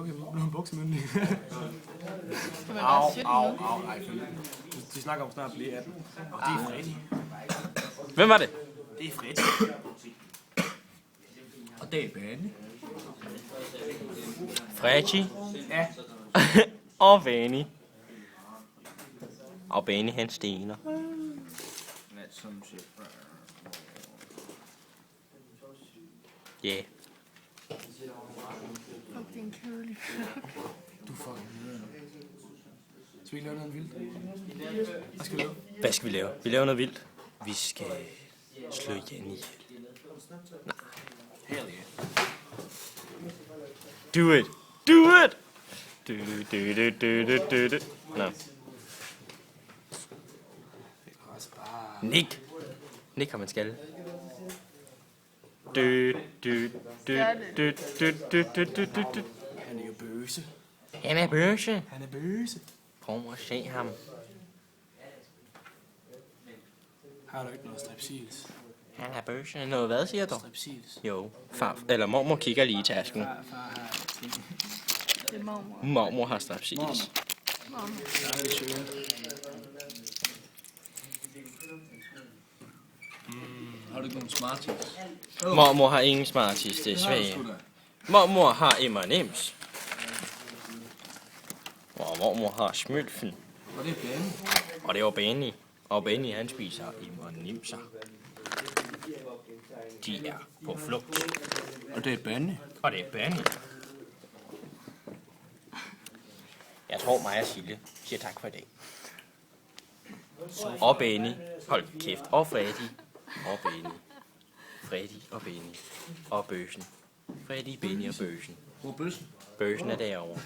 en buksemyndig. Au. Ej, de snakker om snart at blive 18. Og det er Freddy. Hvem var det? Det er Freddy. Og det er Benny. Freddy. Ja. Og Benny. Og Benny han stener. Ja. Yeah. Fuck, det er en kedelig flok. Du er fucking nede. Skal vi ikke lave noget vildt? Hvad skal vi lave? Hvad skal vi lave? Vi laver noget vildt. Vi skal slå Jenny ihjel. Nej. Hell yeah. Do it. Do it. Do. Nå. Nick. Nick har man skal. Du. Han er jo bøse. Han er bøse. Han er bøse. Prøv at se ham. Har du ikke noget strepsils? Han er bøse. Noget hvad, siger du? Strepsils. Jo. Far, eller mormor kigger lige i tasken. Far har ting. Det er mormor. Mormor har strepsils. Mormor. Der er det sjovt. Har du ikke nogen Smarties? Mormor har ingen Smarties, det er svagt. Mormor har M&M's. Og mormor har smølfen. Og det er Benny. Og det var Benny. Og Benny han spiser M&M'ser. De er på flugt. Og det er Benny. Og det er Benny. Jeg tror mig og Silje siger tak for i dag. Og Benny. Hold kæft. Og Freddy. Og Benny. Freddy og Benny. Og Bøsen. Freddy, Benny og Bøsen. Hvor er bøssen? Bøsen er derovre.